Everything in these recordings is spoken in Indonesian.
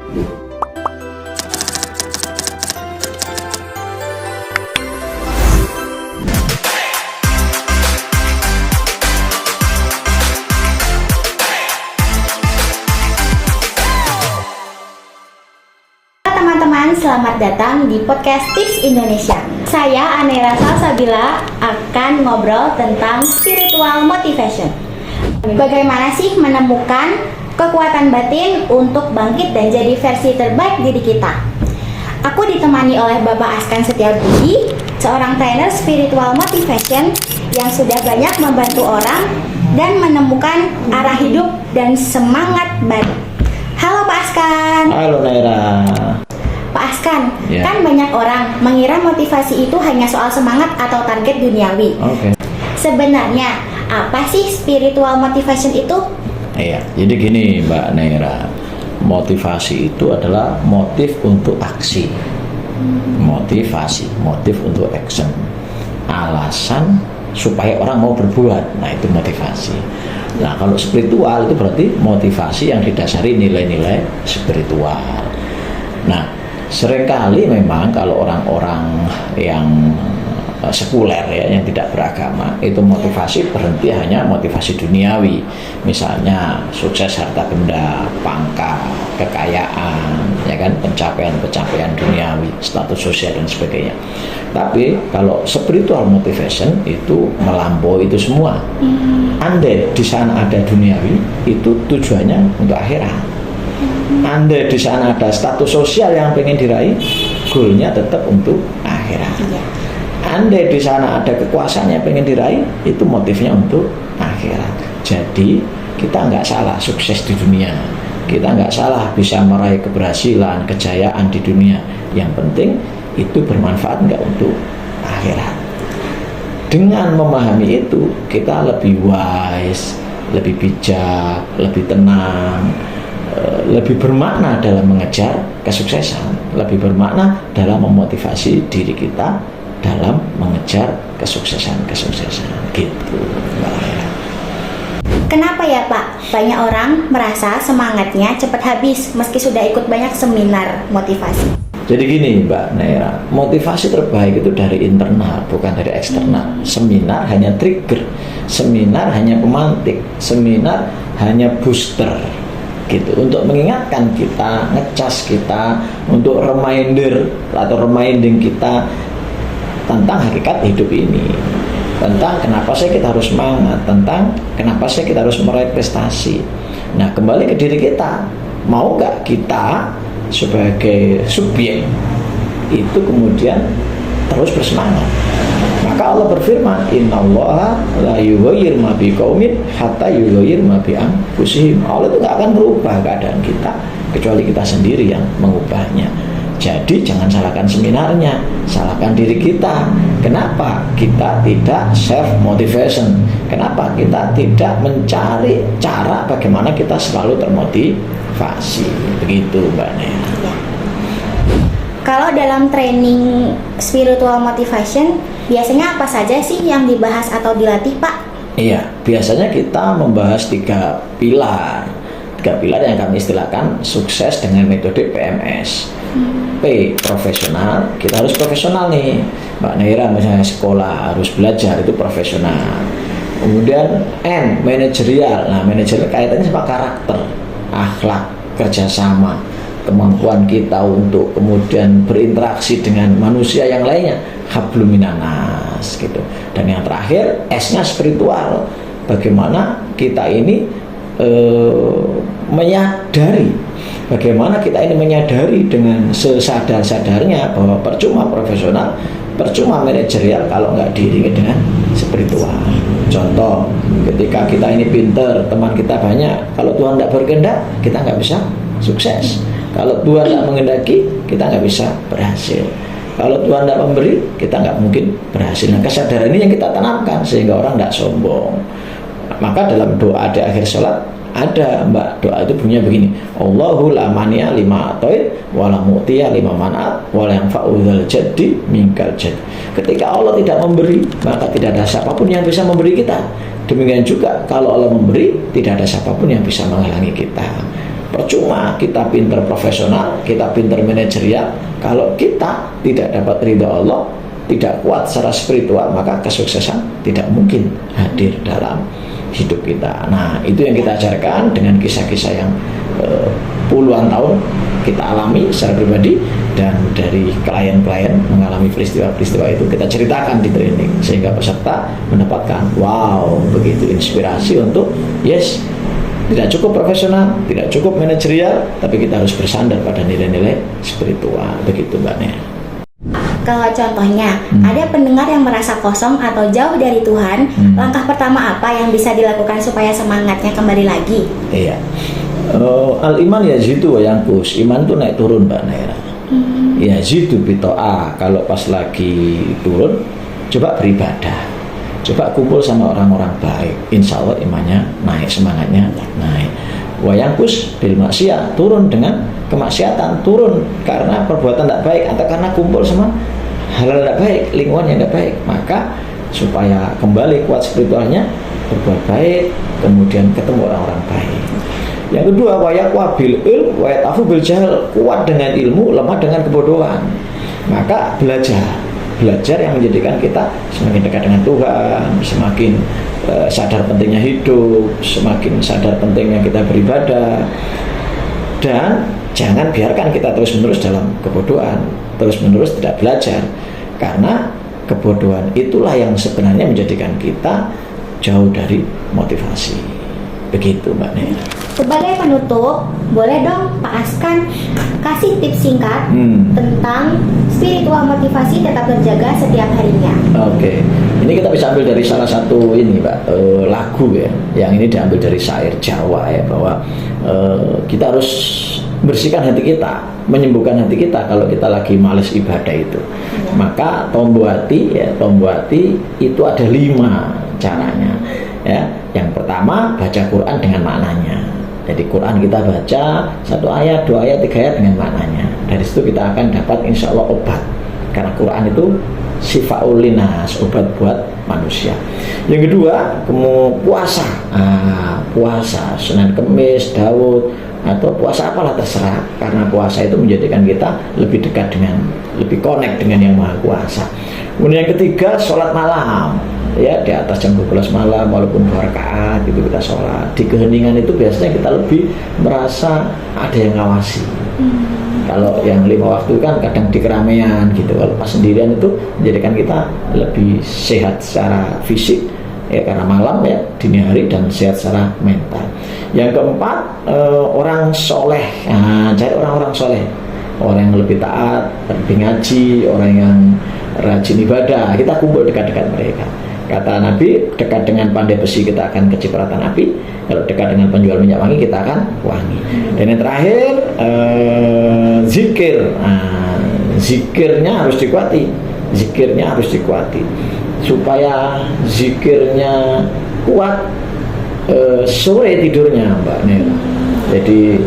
Teman-teman, selamat datang di podcast Tips Indonesia. Saya Anera Salsabila akan ngobrol tentang spiritual motivation. Bagaimana sih menemukan kekuatan batin untuk bangkit dan jadi versi terbaik diri kita? Aku ditemani oleh Bapak Askan Setiabudi, seorang trainer spiritual motivation yang sudah banyak membantu orang dan menemukan arah hidup dan semangat baru. Halo Pak Askan. Halo Naira. Pak Askan, Ya. kan banyak orang mengira motivasi itu hanya soal semangat atau target duniawi. Oke. Sebenarnya, apa sih spiritual motivation itu? Iya, jadi gini Mbak Naira. Motivasi itu adalah motif untuk aksi. Motif untuk action. Alasan supaya orang mau berbuat. Nah, itu motivasi. Nah, kalau spiritual itu berarti motivasi yang didasari nilai-nilai spiritual. Nah, seringkali memang kalau orang-orang yang sekuler ya, yang tidak beragama, itu motivasi berhenti hanya motivasi duniawi, misalnya sukses harta benda, pangkat, kekayaan, ya kan, pencapaian duniawi, status sosial dan sebagainya. Tapi kalau spiritual motivation itu melampaui itu semua. Andai di sana ada duniawi, itu tujuannya untuk akhirat. Andai di sana ada status sosial yang pengen diraih, goalnya tetap untuk akhirat. Iya. Andai di sana ada kekuasaan yang pengen diraih, itu motifnya untuk akhirat. Jadi kita nggak salah sukses di dunia, kita nggak salah bisa meraih keberhasilan, kejayaan di dunia. Yang penting itu bermanfaat nggak untuk akhirat. Dengan memahami itu, kita lebih wise, lebih bijak, lebih tenang, lebih bermakna dalam mengejar kesuksesan, lebih bermakna dalam memotivasi diri kita dalam mengejar kesuksesan gitu. Kenapa ya Pak, banyak orang merasa semangatnya cepat habis meski sudah ikut banyak seminar motivasi? Jadi gini Mbak Naira, motivasi terbaik itu dari internal, bukan dari eksternal. Seminar hanya trigger, seminar hanya pemantik, seminar hanya booster gitu, untuk mengingatkan kita, ngecas kita, untuk reminder atau reminding kita tentang hakikat hidup ini, tentang kenapa sih kita harus semangat, tentang kenapa sih kita harus meraih prestasi. Nah, kembali ke diri kita, mau nggak kita sebagai subjek itu kemudian terus bersemangat? Maka Allah berfirman, innallaha la yughayyir ma biqaumin hatta yughayyir ma bi anfusihim. Allah itu nggak akan merubah keadaan kita kecuali kita sendiri yang mengubahnya. Jadi jangan salahkan seminarnya, salahkan diri kita. Kenapa kita tidak self motivation? Kenapa kita tidak mencari cara bagaimana kita selalu termotivasi? Begitu Mbak Nea. Ya. Kalau dalam training spiritual motivation, biasanya apa saja sih yang dibahas atau dilatih Pak? Iya, biasanya kita membahas tiga pilar yang kami istilahkan sukses dengan metode PMS. P, profesional, kita harus profesional nih Mbak Naira, misalnya sekolah harus belajar, itu profesional. Kemudian N, manajerial. Nah, manajerial kaitannya sama karakter, akhlak, kerjasama, kemampuan kita untuk kemudian berinteraksi dengan manusia yang lainnya, hablum minan nas gitu. Dan yang terakhir S-nya spiritual, bagaimana kita ini menyadari, bagaimana kita ini menyadari dengan sesadar-sadarnya bahwa percuma profesional, percuma manajerial kalau nggak diiringi dengan spiritual. Contoh, ketika kita ini pinter, teman kita banyak, kalau Tuhan tidak berkehendak, kita nggak bisa sukses. Kalau Tuhan tidak menghendaki, kita nggak bisa berhasil. Kalau Tuhan tidak memberi, kita nggak mungkin berhasil. Nah, kesadaran ini yang kita tanamkan sehingga orang tidak sombong. Maka dalam doa di akhir sholat ada Mbak, doa itu bunyinya begini, Allahu la mani'a lima atoid wala mu'tiya lima man'at wala yang fa'udhal jadi mingkal jadi. Ketika Allah tidak memberi, maka tidak ada siapapun yang bisa memberi kita. Demikian juga kalau Allah memberi, tidak ada siapapun yang bisa menghalangi kita. Percuma kita pinter profesional, kita pinter manajerial, kalau kita tidak dapat ridha Allah, tidak kuat secara spiritual, maka kesuksesan tidak mungkin hadir dalam hidup kita. Nah, itu yang kita ajarkan dengan kisah-kisah yang puluhan tahun kita alami secara pribadi, dan dari klien-klien mengalami peristiwa-peristiwa itu kita ceritakan di training, sehingga peserta mendapatkan wow, begitu inspirasi untuk yes, tidak cukup profesional, tidak cukup manajerial, tapi kita harus bersandar pada nilai-nilai spiritual. Begitu Mbak Nera. Kalau contohnya ada pendengar yang merasa kosong atau jauh dari Tuhan, langkah pertama apa yang bisa dilakukan supaya semangatnya kembali lagi? Iya. Al-iman yazidu wa yanqus. Iman itu naik turun Mbak Nera. Yazidu bitoa. Kalau pas lagi turun, coba beribadah, coba kumpul sama orang-orang baik, insya Allah imannya naik, semangatnya naik. Wa yanqus bil maksiyah, turun dengan kemaksiatan, turun karena perbuatan tidak baik atau karena kumpul sama hal-hal tidak baik, lingkungan yang tidak baik. Maka supaya kembali kuat spiritualnya, berbuat baik, kemudian ketemu orang-orang baik. Yang kedua, wa yaqwa bil ilm wa yatafu bil jahl, kuat dengan ilmu, lemah dengan kebodohan. Maka belajar yang menjadikan kita semakin dekat dengan Tuhan, semakin sadar pentingnya hidup, semakin sadar pentingnya kita beribadah, dan jangan biarkan kita terus-menerus dalam kebodohan, terus-menerus tidak belajar, karena kebodohan itulah yang sebenarnya menjadikan kita jauh dari motivasi. Begitu Mbak Nera. Sebagai penutup, boleh dong Pak Askan kasih tips singkat tentang spiritual motivasi tetap terjaga setiap harinya. Oke. Ini kita bisa ambil dari salah satu ini Pak, lagu ya. Yang ini diambil dari syair Jawa ya, bahwa kita harus bersihkan hati kita, menyembuhkan hati kita kalau kita lagi males ibadah itu. Maka tombuati itu ada 5 caranya. Ya, yang pertama baca Quran dengan maknanya. Jadi Quran kita baca 1 ayat, 2 ayat, 3 ayat dengan maknanya. Dari situ kita akan dapat insya Allah obat. Karena Quran itu syifaul linas, obat buat manusia. Yang kedua, puasa. Puasa Senin Kemis, Daud, atau puasa apalah terserah. Karena puasa itu menjadikan kita lebih dekat dengan, lebih connect dengan Yang Maha Kuasa. Kemudian yang ketiga, sholat malam. Ya, di atas jam 12 malam walaupun 2 rakaat itu kita sholat. Di keheningan itu biasanya kita lebih merasa ada yang ngawasi. Kalau yang 5 waktu kan kadang di keramaian gitu. Kalau pas sendirian itu menjadikan kita lebih sehat secara fisik ya, karena malam ya, dini hari, dan sehat secara mental. Yang keempat, orang soleh. Cari orang-orang soleh, orang yang lebih taat, lebih ngaji, orang yang rajin ibadah. Kita kumpul dekat-dekat mereka. Kata Nabi, dekat dengan pandai besi kita akan kecipratan api, kalau dekat dengan penjual minyak wangi kita akan wangi. Dan yang terakhir, zikir. Zikirnya harus dikuati. Supaya zikirnya kuat, sore tidurnya Mbak Nera. Jadi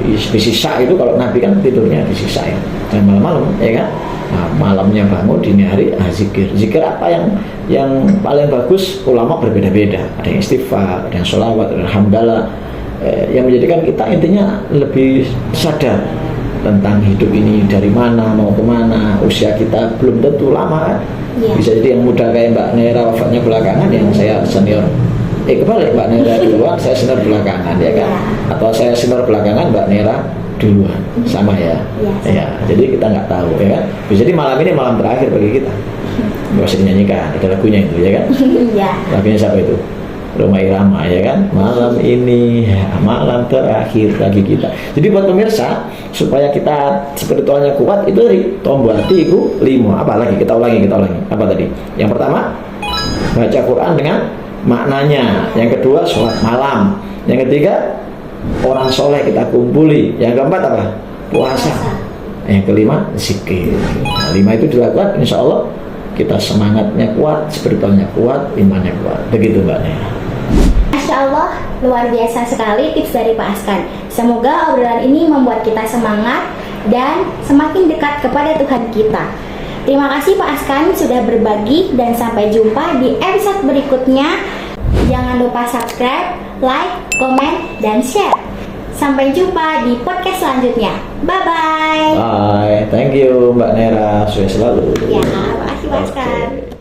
di sisa itu, kalau Nabi kan tidurnya di sisa ya, dan malam-malam ya kan. Nah, malamnya bangun, dini hari zikir. Zikir apa yang paling bagus? Ulama berbeda-beda. Ada yang istighfar, ada yang sholawat, ada yang hamdalah. Yang menjadikan kita intinya lebih sadar tentang hidup ini, dari mana mau kemana. Usia kita belum tentu lama kan. Bisa jadi yang muda kayak Mbak Nera wafatnya belakangan, yang saya senior. Kebalik, Mbak Nera duluan, saya senior belakangan ya kan. Atau saya senior belakangan, Mbak Nera duluan, sama ya. Ya, jadi kita nggak tahu ya kan. Bisa jadi malam ini malam terakhir bagi kita. Nggak usah dinyanyikan, ada lagunya itu ya kan. Lagunya siapa itu? Roma Irama ya kan. Malam ini malam terakhir bagi kita. Jadi buat pemirsa, supaya kita spiritualnya kuat, itu dari tombuati itu 5. Apa lagi? Kita ulangi. Apa tadi? Yang pertama, baca Quran dengan maknanya. Yang kedua, sholat malam. Yang ketiga, orang soleh kita kumpuli. Yang keempat apa? Puasa. Yang kelima, zikir. Nah, 5 itu dilakukan, insya Allah kita semangatnya kuat, spiritualnya kuat, imannya kuat. Begitu Mbak Nera. Masya Allah, luar biasa sekali tips dari Pak Askan. Semoga obrolan ini membuat kita semangat dan semakin dekat kepada Tuhan kita. Terima kasih Pak Askan sudah berbagi, dan sampai jumpa di episode berikutnya. Jangan lupa subscribe, like, komen, dan share. Sampai jumpa di podcast selanjutnya. Bye-bye. Bye, thank you Mbak Nera, sukses selalu. Ya, makasih Mas Oke. Kan.